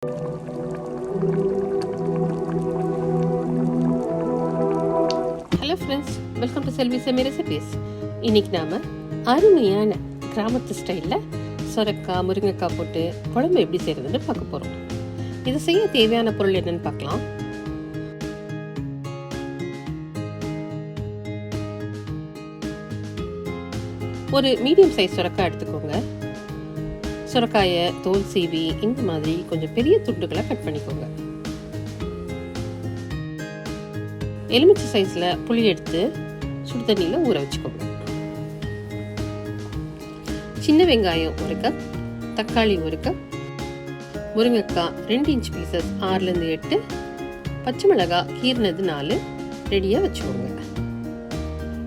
Hello friends, welcome to Selvi semi recipes. இன்னைக்கு நாம் அருமையான கிராமத்து ஸ்டைலில் சொரக்காய் முருங்கைக்காய் போட்டு குழம்பு எப்படி செய்கிறதுன்னு பார்க்க போகிறோம். இது செய்ய தேவையான பொருள் என்னன்னு பார்க்கலாம். ஒரு மீடியம் சைஸ் சொரக்காய் எடுத்துக்கோங்க. சொரக்காயை தோல் சீவி இந்த மாதிரி கொஞ்சம் பெரிய துண்டுகளை கட் பண்ணிக்கோங்க. எலுமிச்சை சைஸில் புளி எடுத்து சுடு தண்ணியில் ஊற வச்சுக்கோங்க. சின்ன வெங்காயம் 1 கப், தக்காளி 1 கப், முருங்கைக்காய் 2 இன்ச் பீசஸ் 6லேருந்து 8, பச்சை மிளகாய் கீர்னது 4 ரெடியாக வச்சுக்கோங்க.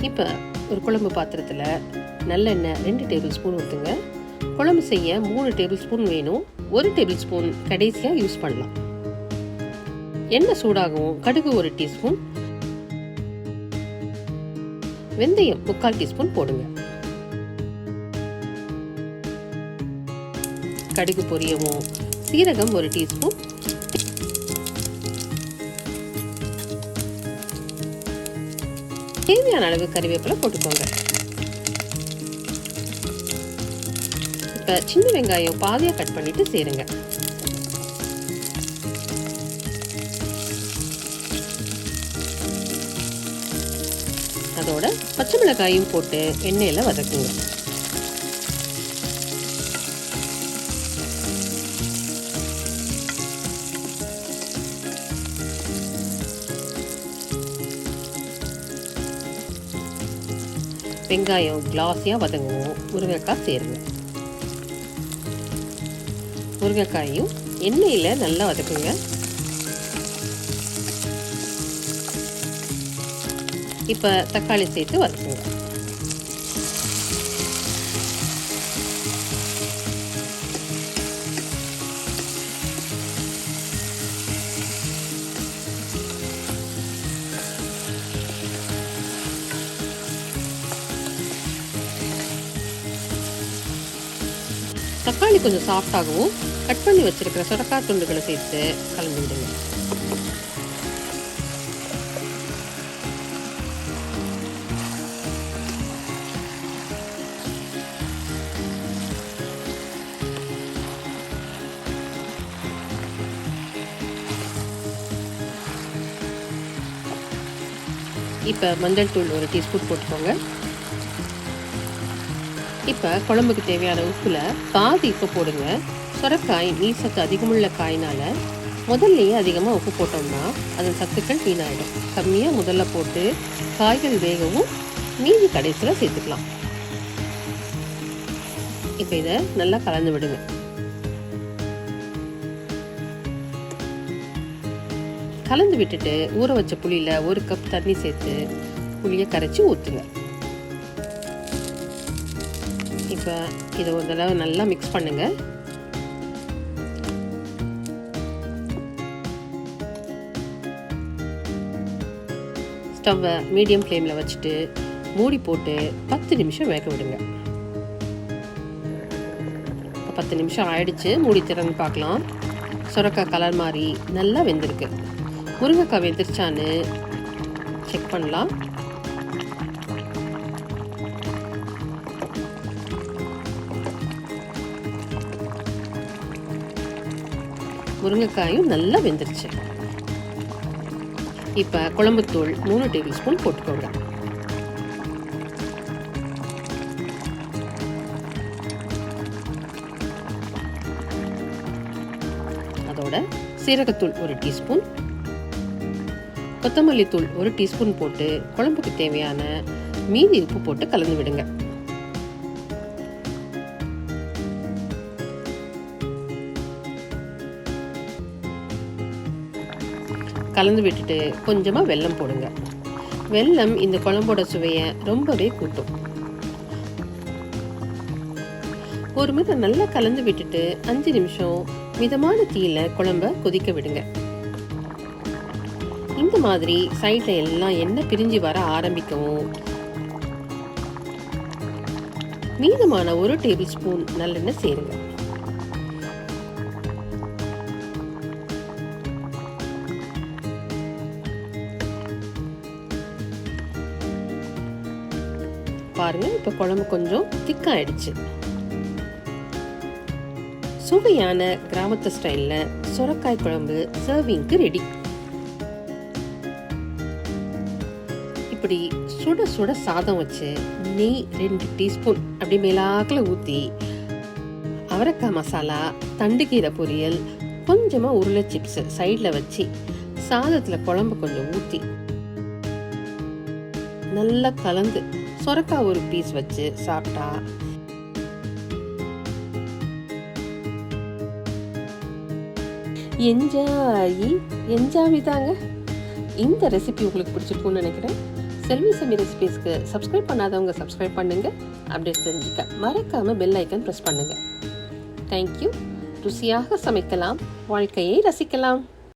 இப்போ ஒரு குழம்பு பாத்திரத்தில் நல்லெண்ணெய் 2 டேபிள் ஸ்பூன் ஊற்றுங்க. குழம்பு செய்ய 3 டேபிள் ஸ்பூன் வேணும். 1 டேபிள் ஸ்பூன் கடைசியாக யூஸ் பண்ணலாம். எண்ணெய் சூடாகவும் கடுகு 1 டீஸ்பூன், வெந்தயம் 3/4 டீஸ்பூன் போடுங்க. கடுகு பொரியவும் சீரகம் 1 டீஸ்பூன், தேவையான அளவு கறிவேப்பிலை போட்டுக்கோங்க. இப்போ சின்ன வெங்காயம் பாதியாக கட் பண்ணிட்டு சேருங்க. அதோட பச்சை மிளகாயும் போட்டு எண்ணெயில் வதக்குங்க. வெங்காயம் கிளாஸியாக வதங்கவும் முருங்கைக்காய் சேருங்க. முருங்கைக்காயும் எண்ணெயில் நல்லா வதக்குங்க. இப்போ தக்காளி சேர்த்து வதக்குங்க. தக்காளி கொஞ்சம் சாஃப்டாகவும் கட் பண்ணி வச்சிருக்கிற சொரக்காய் துண்டுகளை சேர்த்து கலந்து விடுங்க. இப்போ மஞ்சள் தூள் 1 டீஸ்பூன் போட்டுக்கோங்க. இப்போ குழம்புக்கு தேவையான உப்புல பாதி உப்பு போடுங்க. சொரக்காய் நீர் சத்து அதிகமுள்ள காயினால முதல்லையே அதிகமாக உப்பு போட்டோம்னா அதன் சத்துக்கள் வீணாயிடும். கம்மியாக முதல்ல போட்டு காய்கள் வேகவும் மீதி கடைசியில் சேர்த்துக்கலாம். இப்போ இதை நல்லா கலந்து விடுங்க. கலந்து விட்டுட்டு ஊற வச்ச புளியில் 1 கப் தண்ணி சேர்த்து புளியை கரைச்சி ஊற்றுங்க. இப்போ இதை ஒரு தடவை நல்லா மிக்ஸ் பண்ணுங்க. ஸ்டவ்வை மீடியம் ஃப்ளேமில் வச்சுட்டு மூடி போட்டு 10 நிமிஷம் வேக விடுங்க. 10 நிமிஷம் ஆயிடுச்சு. மூடி திறந்து பார்க்கலாம். சொரக்காய் கலர் மாதிரி நல்லா வெந்திருக்கு. முருங்கைக்காய் வெந்துருச்சான்னு செக் பண்ணலாம். முருங்கைக்காயும் நல்லா வெந்துருச்சு. இப்போ குழம்புத்தூள் 3 டேபிள் ஸ்பூன் போட்டுக்கோங்க. அதோட சீரகத்தூள் 1 டீஸ்பூன், கொத்தமல்லி தூள் 1 டீஸ்பூன் போட்டு குழம்புக்கு தேவையான மீதி உப்பு போட்டு கலந்து விடுங்க. கலந்து விட்டுட்டு கொஞ்சமாக வெல்லம் போடுங்க. வெல்லம் இந்த குழம்போட சுவையை ரொம்பவே கூட்டும். ஒரு முறை நல்லா கலந்து விட்டுட்டு 5 நிமிஷம் மிதமான தீயில குழம்ப கொதிக்க விடுங்க. இந்த மாதிரி சைடில் எல்லாம் எண்ணெய் பிரிஞ்சு வர ஆரம்பிக்கவும் மீதமான 1 டேபிள் ஸ்பூன் நல்லெண்ணெய் சேருங்க. பாருங்கள், இப்போ குழம்பு கொஞ்சம் திக்காயிடுச்சு. சுவையான கிராமத்து ஸ்டைலில் சொரக்காய் குழம்பு சர்விங்க்கு ரெடி. இப்படி சுட சுட சாதம் வச்சு நெய் 2 டீஸ்பூன் அப்படி மேலாக்கில் ஊற்றி அவரைக்காய் மசாலா, தண்டுக்கீரை பொரியல், கொஞ்சமாக உருளை சிப்ஸ் சைடில் வச்சு சாதத்தில் குழம்பு கொஞ்சம் ஊற்றி நல்லா கலந்து சொரக்காய் ஒரு பீஸ் வச்சு சாப்பிட்டா என்ஜாய் தாங்க. இந்த ரெசிபி உங்களுக்கு பிடிச்சிருக்கும்னு நினைக்கிறேன். செல்வி செமி ரெசிபிஸ்க்கு சப்ஸ்கிரைப் பண்ணாதவங்க சப்ஸ்கிரைப் பண்ணுங்க. அப்டேட் தெரிஞ்சுக்க மறக்காம பெல் ஐக்கன் ப்ரெஸ் பண்ணுங்க. தேங்க்யூ. ருசியாக சமைக்கலாம், வாழ்க்கையை ரசிக்கலாம்.